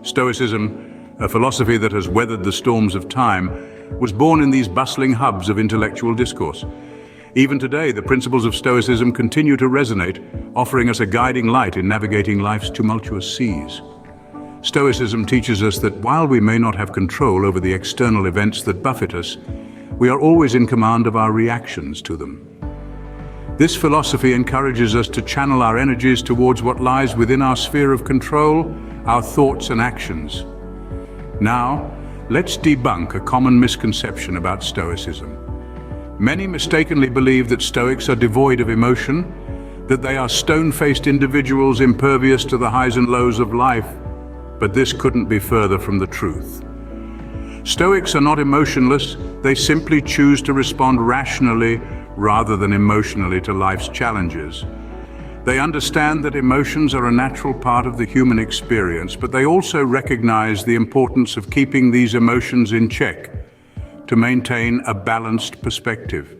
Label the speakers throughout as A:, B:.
A: Stoicism, a philosophy that has weathered the storms of time, was born in these bustling hubs of intellectual discourse. Even today, the principles of Stoicism continue to resonate, offering us a guiding light in navigating life's tumultuous seas. Stoicism teaches us that while we may not have control over the external events that buffet us, we are always in command of our reactions to them. This philosophy encourages us to channel our energies towards what lies within our sphere of control, our thoughts and actions. Now, let's debunk a common misconception about Stoicism. Many mistakenly believe that Stoics are devoid of emotion, that they are stone-faced individuals impervious to the highs and lows of life, but this couldn't be further from the truth. Stoics are not emotionless, they simply choose to respond rationally rather than emotionally to life's challenges. They understand that emotions are a natural part of the human experience, but they also recognize the importance of keeping these emotions in check to maintain a balanced perspective.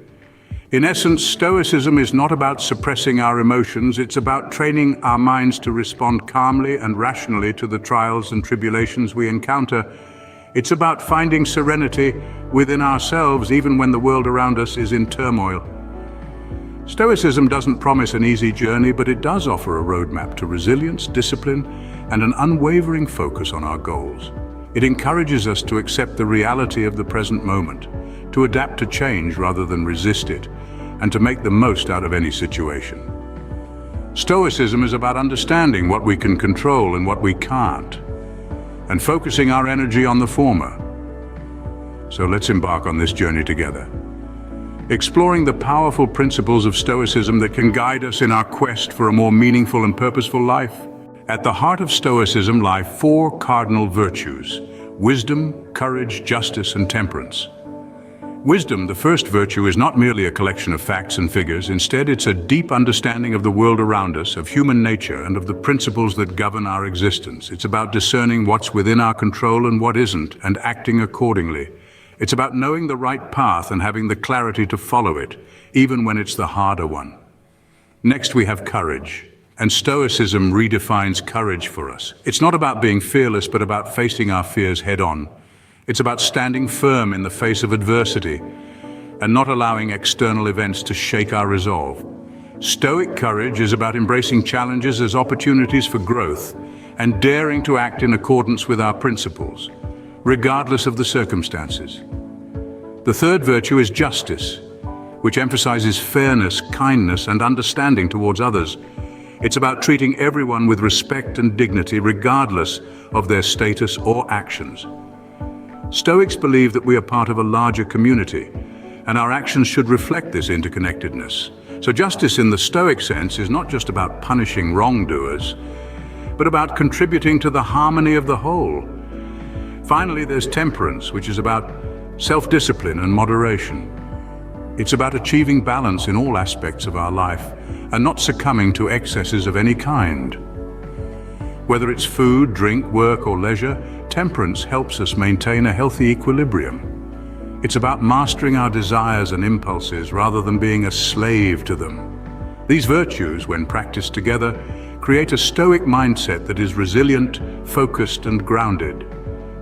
A: In essence, Stoicism is not about suppressing our emotions, it's about training our minds to respond calmly and rationally to the trials and tribulations we encounter. It's about finding serenity within ourselves even when the world around us is in turmoil. Stoicism doesn't promise an easy journey, but it does offer a roadmap to resilience, discipline, and an unwavering focus on our goals. It encourages us to accept the reality of the present moment, to adapt to change rather than resist it, and to make the most out of any situation. Stoicism is about understanding what we can control and what we can't, and focusing our energy on the former. So let's embark on this journey together, exploring the powerful principles of Stoicism that can guide us in our quest for a more meaningful and purposeful life. At the heart of Stoicism lie four cardinal virtues: wisdom, courage, justice, and temperance. Wisdom, the first virtue, is not merely a collection of facts and figures. Instead, it's a deep understanding of the world around us, of human nature, and of the principles that govern our existence. It's about discerning what's within our control and what isn't, and acting accordingly. It's about knowing the right path and having the clarity to follow it, even when it's the harder one. Next, we have courage, and Stoicism redefines courage for us. It's not about being fearless, but about facing our fears head-on. It's about standing firm in the face of adversity and not allowing external events to shake our resolve. Stoic courage is about embracing challenges as opportunities for growth and daring to act in accordance with our principles, regardless of the circumstances. The third virtue is justice, which emphasizes fairness, kindness, and understanding towards others. It's about treating everyone with respect and dignity, regardless of their status or actions. Stoics believe that we are part of a larger community, and our actions should reflect this interconnectedness. So justice in the Stoic sense is not just about punishing wrongdoers, but about contributing to the harmony of the whole. Finally, there's temperance, which is about self-discipline and moderation. It's about achieving balance in all aspects of our life and not succumbing to excesses of any kind. Whether it's food, drink, work, or leisure, temperance helps us maintain a healthy equilibrium. It's about mastering our desires and impulses rather than being a slave to them. These virtues, when practiced together, create a Stoic mindset that is resilient, focused, and grounded.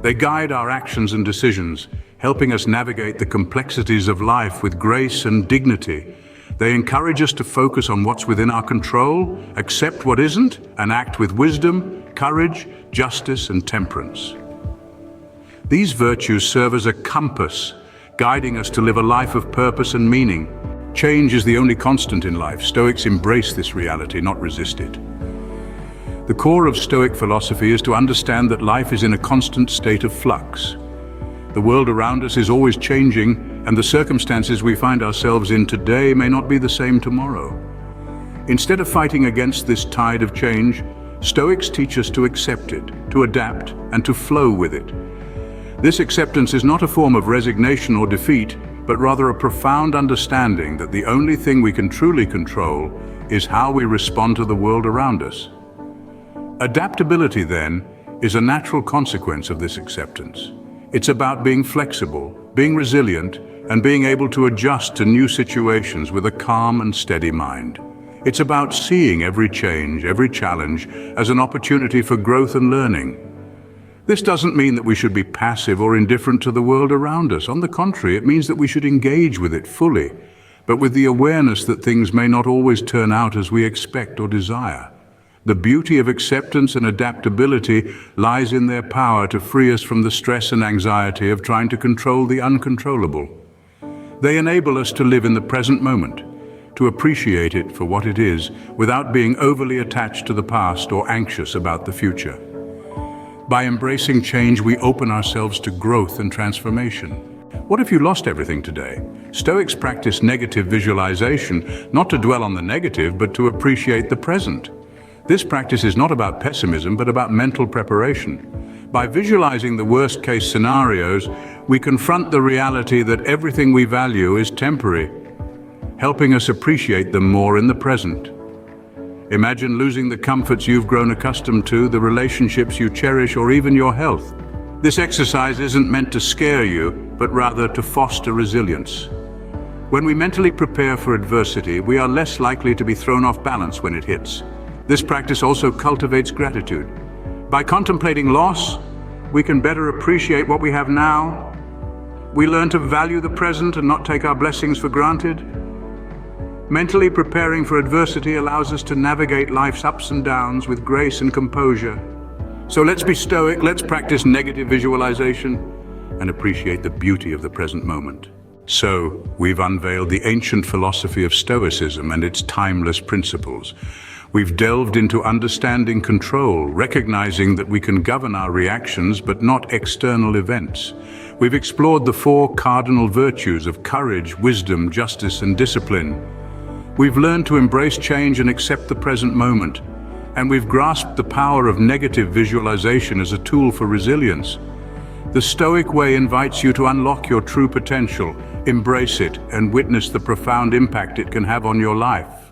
A: They guide our actions and decisions, helping us navigate the complexities of life with grace and dignity. They encourage us to focus on what's within our control, accept what isn't, and act with wisdom, courage, justice, and temperance. These virtues serve as a compass, guiding us to live a life of purpose and meaning. Change is the only constant in life. Stoics embrace this reality, not resist it. The core of Stoic philosophy is to understand that life is in a constant state of flux. The world around us is always changing, and the circumstances we find ourselves in today may not be the same tomorrow. Instead of fighting against this tide of change, Stoics teach us to accept it, to adapt, and to flow with it. This acceptance is not a form of resignation or defeat, but rather a profound understanding that the only thing we can truly control is how we respond to the world around us. Adaptability, then, is a natural consequence of this acceptance. It's about being flexible, being resilient, and being able to adjust to new situations with a calm and steady mind. It's about seeing every change, every challenge, as an opportunity for growth and learning. This doesn't mean that we should be passive or indifferent to the world around us. On the contrary, it means that we should engage with it fully, but with the awareness that things may not always turn out as we expect or desire. The beauty of acceptance and adaptability lies in their power to free us from the stress and anxiety of trying to control the uncontrollable. They enable us to live in the present moment, to appreciate it for what it is, without being overly attached to the past or anxious about the future. By embracing change, we open ourselves to growth and transformation. What if you lost everything today? Stoics practice negative visualization, not to dwell on the negative, but to appreciate the present. This practice is not about pessimism, but about mental preparation. By visualizing the worst-case scenarios, we confront the reality that everything we value is temporary, helping us appreciate them more in the present. Imagine losing the comforts you've grown accustomed to, the relationships you cherish, or even your health. This exercise isn't meant to scare you, but rather to foster resilience. When we mentally prepare for adversity, we are less likely to be thrown off balance when it hits. This practice also cultivates gratitude. By contemplating loss, we can better appreciate what we have now. We learn to value the present and not take our blessings for granted. Mentally preparing for adversity allows us to navigate life's ups and downs with grace and composure. So let's be stoic, let's practice negative visualization and appreciate the beauty of the present moment. So, we've unveiled the ancient philosophy of Stoicism and its timeless principles. We've delved into understanding control, recognizing that we can govern our reactions but not external events. We've explored the four cardinal virtues of courage, wisdom, justice, and discipline. We've learned to embrace change and accept the present moment. And we've grasped the power of negative visualization as a tool for resilience. The Stoic way invites you to unlock your true potential, embrace it, and witness the profound impact it can have on your life.